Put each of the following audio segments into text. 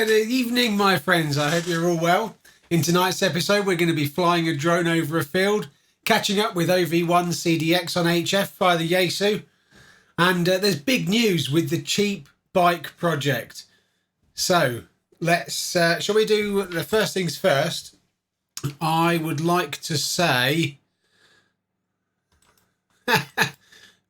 Good evening, my friends. I hope you're all well. In tonight's episode, we're going to be flying a drone over a field, catching up with OV1 CDX on HF via the Yaesu. And there's big news with the cheap bike project. So let's, shall we do the first things first? I would like to say,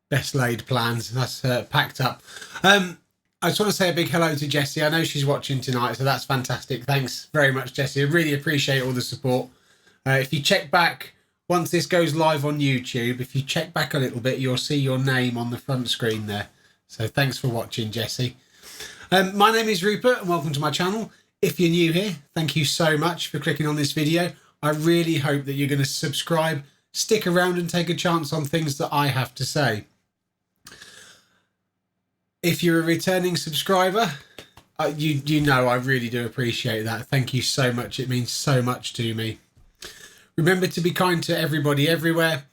best laid plans. That's packed up. I just want to say a big hello to Jessie. I know she's watching tonight, so that's fantastic. Thanks very much, Jessie. I really appreciate all the support. If you check back, once this goes live on YouTube, if you check back a little bit, you'll see your name on the front screen there. So thanks for watching, Jessie. My name is Rupert, and welcome to my channel. If you're new here, thank you so much for clicking on this video. I really hope that you're going to subscribe, stick around and take a chance on things that I have to say. If you're a returning subscriber, you know I really do appreciate that. Thank you so much. It means so much to me. Remember to be kind to everybody everywhere,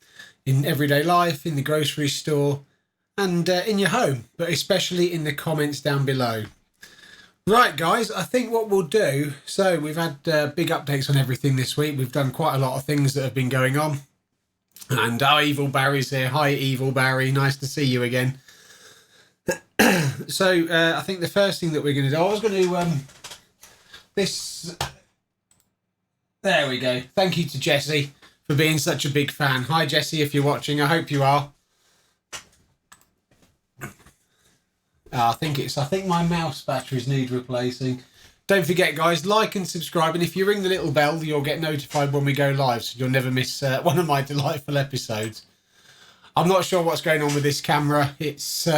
in everyday life, in the grocery store, and in your home, but especially in the comments down below. Right, guys, I think what we'll do, so we've had big updates on everything this week. We've done quite a lot of things that have been going on. And our Evil Barry's here. Hi, Evil Barry. Nice to see you again. So I think the first thing that we're going to do, I was going to there we go. Thank you to Jessie for being such a big fan. Hi Jessie, if you're watching, I hope you are. I think my mouse batteries need replacing. Don't forget, guys, like and subscribe, and if you ring the little bell, you'll get notified when we go live, so you'll never miss one of my delightful episodes. I'm not sure what's going on with this camera. It's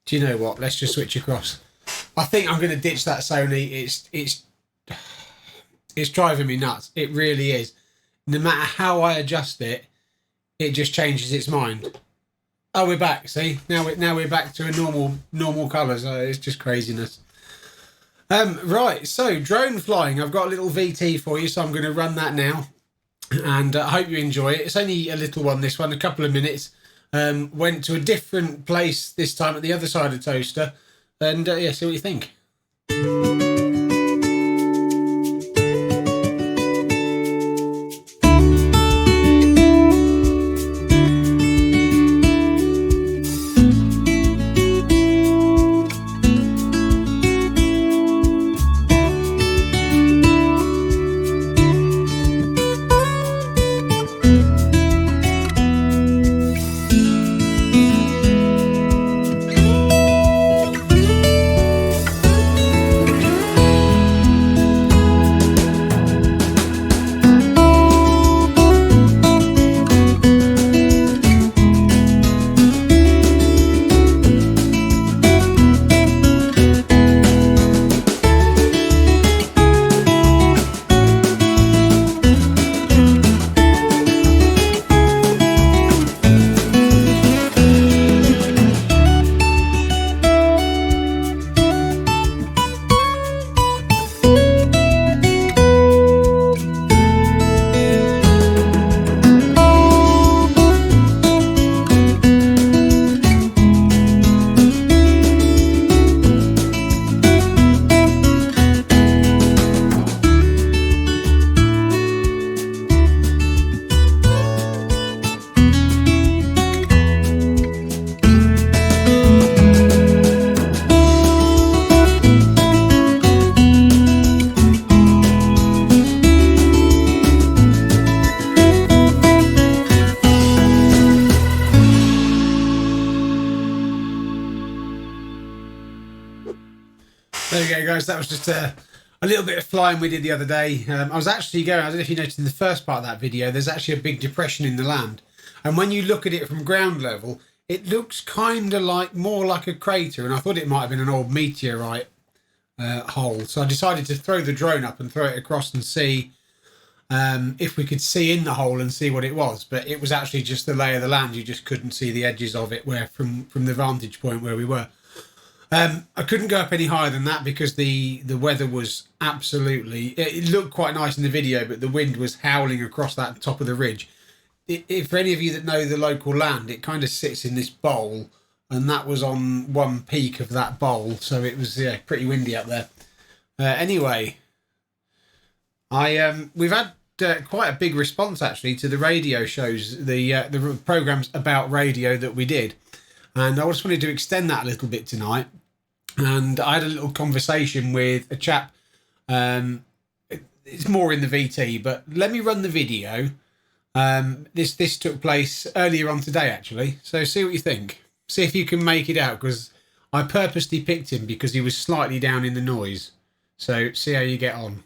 do you know what? Let's just switch across. I think I'm going to ditch that Sony. It's driving me nuts. It really is. No matter how I adjust it, it just changes its mind. Oh, we're back. See, now we're back to a normal colour. So it's just craziness. Right. So drone flying. I've got a little VT for you, so I'm going to run that now, and I hope you enjoy it. It's only a little one. This one, a couple of minutes. Went to a different place this time at the other side of Toaster, and yeah, see what you think. There we go, guys. That was just a little bit of flying we did the other day. I was actually going, I don't know if you noticed in the first part of that video, there's actually a big depression in the land. And when you look at it from ground level, it looks kind of like, more like a crater. And I thought it might have been an old meteorite hole. So I decided to throw the drone up and throw it across and see if we could see in the hole and see what it was. But it was actually just the lay of the land. You just couldn't see the edges of it from the vantage point where we were. I couldn't go up any higher than that because the weather was absolutely... It looked quite nice in the video, but the wind was howling across that top of the ridge. For any of you that know the local land, it kind of sits in this bowl, and that was on one peak of that bowl, so it was pretty windy up there. Anyway, we've had quite a big response actually to the radio shows, the programs about radio that we did, and I just wanted to extend that a little bit tonight. And I had a little conversation with a chap. It's more in the VT, but let me run the video. This took place earlier on today actually, so see what you think. See if you can make it out, because I purposely picked him because he was slightly down in the noise. So see how you get on.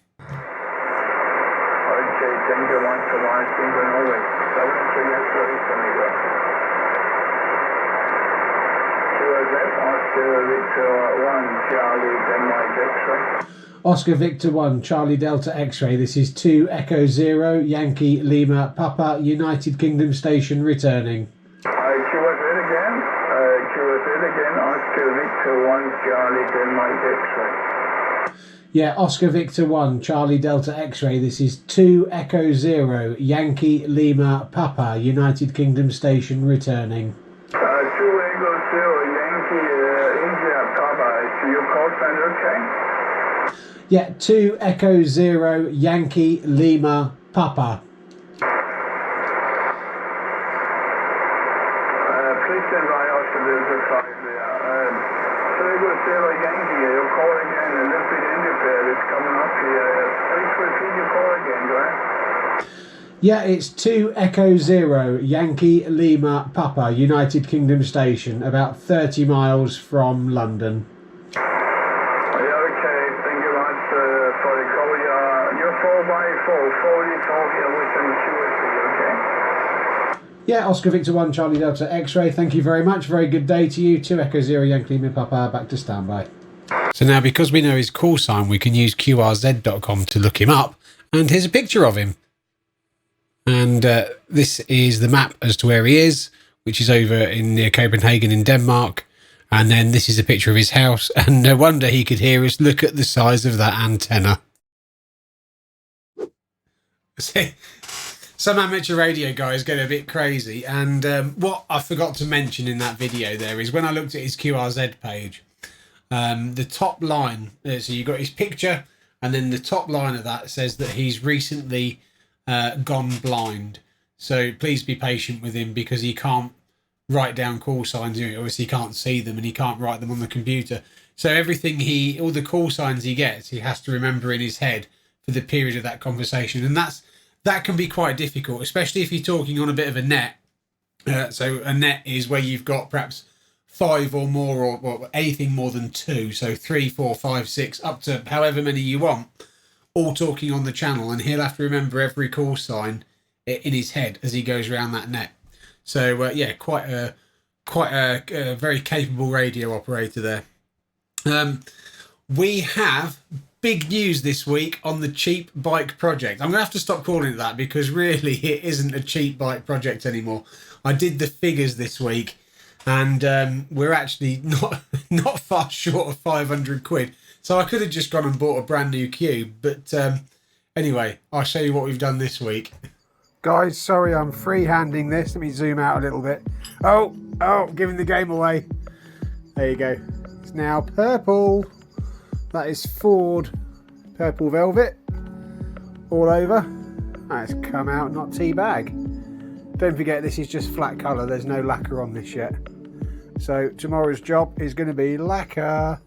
Oscar Victor 1, Charlie Delta X-ray. This is 2 Echo 0, Yankee Lima Papa, United Kingdom station returning. QSO again, Oscar Victor 1, Charlie Delta X-ray. Yeah, Oscar Victor 1, Charlie Delta X-ray. This is 2 Echo 0, Yankee Lima Papa, United Kingdom station returning. 2 Echo 0, Yankee India Papa. Is your call sign okay? Yeah, 2 Echo 0, Yankee Lima Papa. Please stand by, Oscar Delta 5 there. 2 Echo 0, Yankee, your call again, a little bit interfered, it's coming up here. Please repeat your call again, go ahead. Yeah, it's 2 Echo 0, Yankee Lima Papa, United Kingdom station, about 30 miles from London. Okay, thank you much for the call. You're 4x4, 44 here within QSO, okay? Yeah, Oscar Victor 1, Charlie Delta X-ray. Thank you very much. Very good day to you. 2 Echo 0, Yankee Lima Papa, back to standby. So now, because we know his call sign, we can use QRZ.com to look him up. And here's a picture of him. And this is the map as to where he is, which is over in near Copenhagen in Denmark. And then this is a picture of his house. And no wonder he could hear us. Look at the size of that antenna. Some amateur radio guys get a bit crazy. And what I forgot to mention in that video there is when I looked at his QRZ page, the top line, so you've got his picture, and then the top line of that says that he's recently gone blind. So please be patient with him, because he can't write down call signs. Obviously he can't see them and he can't write them on the computer. So everything all the call signs he gets, he has to remember in his head for the period of that conversation. And that can be quite difficult, especially if you're talking on a bit of a net. So a net is where you've got perhaps 5 or more, or anything more than 2. So 3, 4, 5, 6, up to however many you want, all talking on the channel. And he'll have to remember every call sign in his head as he goes around that net. So yeah, quite a very capable radio operator there. We have big news this week on the cheap bike project. I'm gonna have to stop calling it that, because really it isn't a cheap bike project anymore. I did the figures this week, and we're actually not far short of 500 quid. So I could have just gone and bought a brand new cube, but anyway, I'll show you what we've done this week. Guys, sorry, I'm freehanding this. Let me zoom out a little bit. Oh, giving the game away. There you go. It's now purple. That is Ford Purple Velvet all over. That's come out, not tea bag. Don't forget, this is just flat colour. There's no lacquer on this yet. So tomorrow's job is going to be lacquer.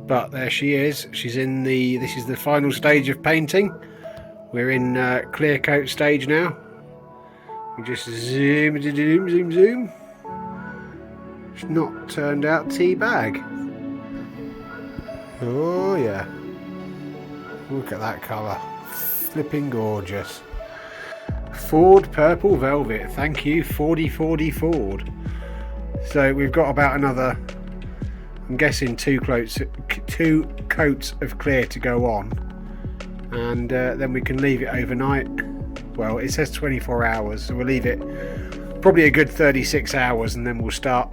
But there she is. She's in this is the final stage of painting. We're in clear coat stage now. We just zoom. It's not turned out tea bag. Oh yeah. Look at that colour. Flipping gorgeous. Ford Purple Velvet. Thank you, Fordy Ford. So we've got about another, I'm guessing, two coats of clear to go on. And then we can leave it overnight. Well, it says 24 hours, so we'll leave it probably a good 36 hours, and then we'll start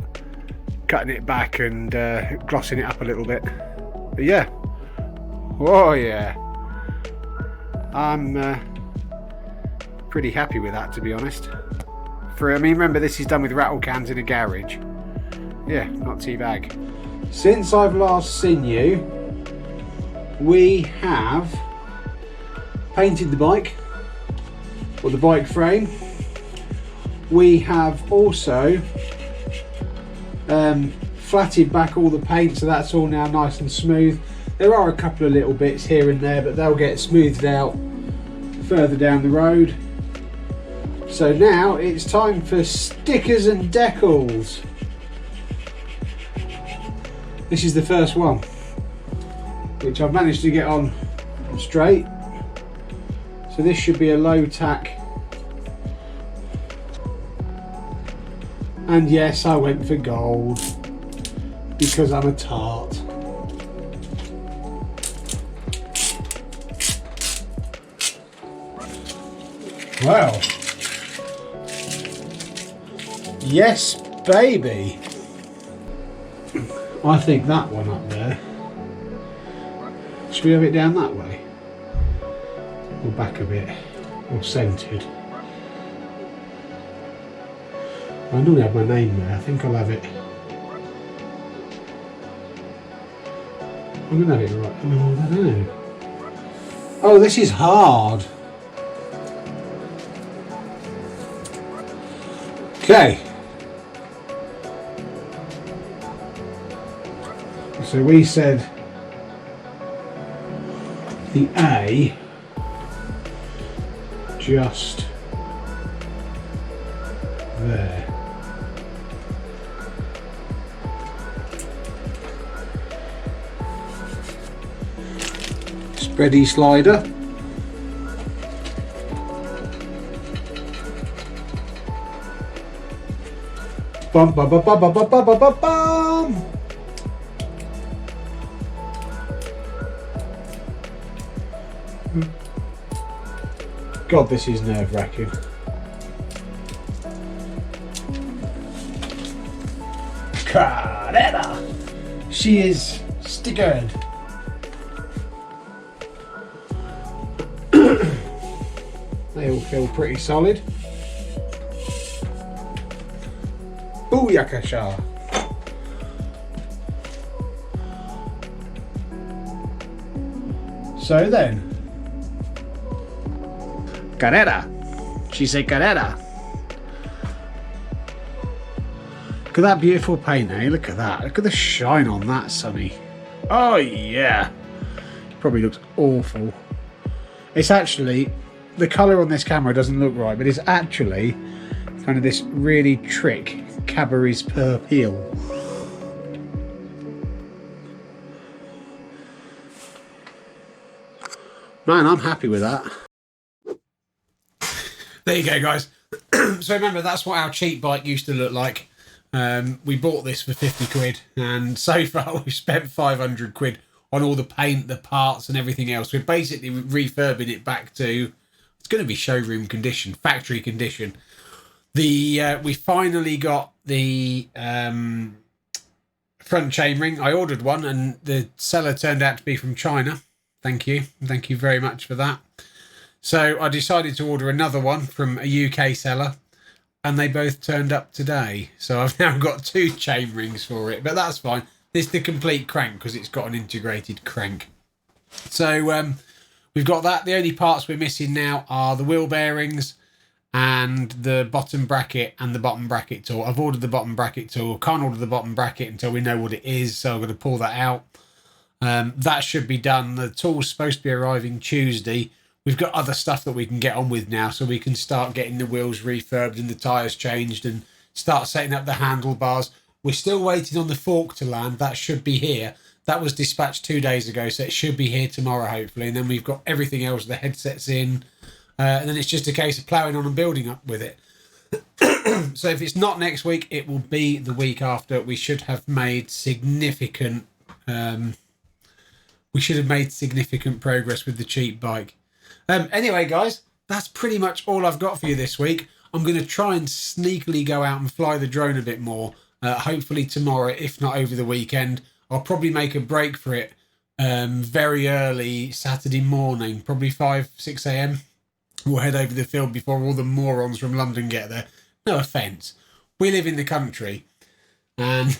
cutting it back and glossing it up a little bit. But yeah, oh yeah, I'm pretty happy with that, to be honest. Remember, this is done with rattle cans in a garage. Yeah, not too bad. Since I've last seen you, we have painted the bike, or the bike frame. We have also flatted back all the paint, so that's all now nice and smooth. There are a couple of little bits here and there, but they'll get smoothed out further down the road. So now it's time for stickers and decals. This is the first one, which I've managed to get on straight. So this should be a low tack. And yes, I went for gold because I'm a tart. Well, yes, baby. I think that one up there. Should we have it down that way? Or back a bit? Or centred? I normally have my name there. I think I'll have it. I'm going to have it right. Oh, I don't know. Oh, this is hard. Okay. So we said the A just there. Spready slider. Bum bum bum bum bum bum bum bum bum. God, this is nerve-wracking. Carrera! She is stickered. They all feel pretty solid. Booyakasha! So then, Carrera. She said Carrera. Look at that beautiful paint, eh? Look at that. Look at the shine on that, Sonny. Oh yeah. Probably looks awful. It's actually, the colour on this camera doesn't look right, but it's actually kind of this really trick Cadbury's purple. Man, I'm happy with that. There you go, guys. So remember, that's what our cheap bike used to look like. We bought this for 50 quid, and so far we've spent 500 quid on all the paint, the parts and everything else. We're basically refurbing it back to, it's going to be showroom condition, factory condition. We finally got the front chainring. I ordered one and the seller turned out to be from China. Thank you very much for that. So I decided to order another one from a UK seller, and they both turned up today. So I've now got 2 chain rings for it, but that's fine. This is the complete crank because it's got an integrated crank. So we've got that. The only parts we're missing now are the wheel bearings and the bottom bracket and the bottom bracket tool. I've ordered the bottom bracket tool. Can't order the bottom bracket until we know what it is, so I'm going to pull that out. That should be done. The tool's supposed to be arriving Tuesday. We've got other stuff that we can get on with now, so we can start getting the wheels refurbed and the tyres changed and start setting up the handlebars. We're still waiting on the fork to land. That should be here. That was dispatched 2 days ago, so it should be here tomorrow, hopefully. And then we've got everything else, the headsets in, and then it's just a case of ploughing on and building up with it. So if it's not next week, it will be the week after. We should have made significant progress with the cheap bike. Anyway, guys, that's pretty much all I've got for you this week. I'm going to try and sneakily go out and fly the drone a bit more, hopefully tomorrow, if not over the weekend. I'll probably make a break for it very early Saturday morning, probably 5-6 a.m. We'll head over the field before all the morons from London get there. No offence. We live in the country, and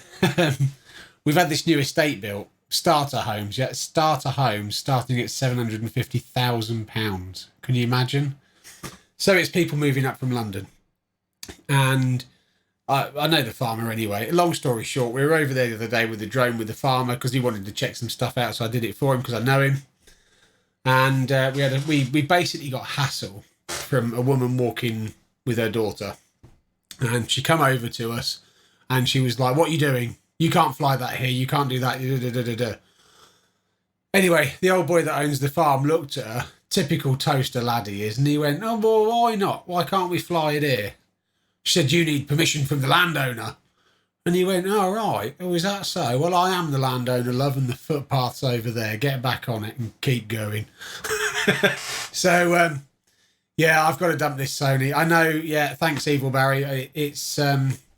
we've had this new estate built. Starter homes, yeah, starter homes starting at £750,000. Can you imagine? So it's people moving up from London. And I know the farmer anyway. Long story short, we were over there the other day with the drone with the farmer because he wanted to check some stuff out. So I did it for him because I know him. And we basically got hassle from a woman walking with her daughter. And she come over to us and she was like, "What are you doing? You can't fly that here. You can't do that." Anyway, the old boy that owns the farm looked at her, typical toaster lad he is, and he went, "Oh, well, why not? Why can't we fly it here?" She said, "You need permission from the landowner." And he went, "Oh, right. Oh, is that so? Well, I am the landowner, love, and the footpath's over there. Get back on it and keep going." So, yeah, I've got to dump this Sony. I know, yeah, thanks, Evil Barry. It's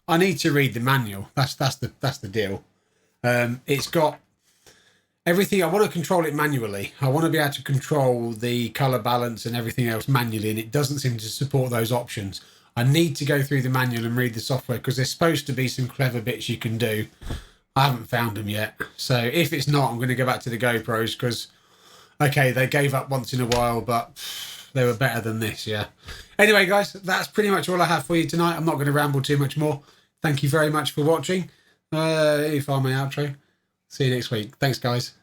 I need to read the manual. That's the deal. It's got everything. I want to control it manually. I want to be able to control the color balance and everything else manually, and it doesn't seem to support those options. I need to go through the manual and read the software because there's supposed to be some clever bits you can do. I haven't found them yet. So if it's not, I'm going to go back to the GoPros because, okay, they gave up once in a while, but they were better than this, yeah. Anyway, guys, that's pretty much all I have for you tonight. I'm not going to ramble too much more. Thank you very much for watching. If I'm my outro. See you next week. Thanks, guys.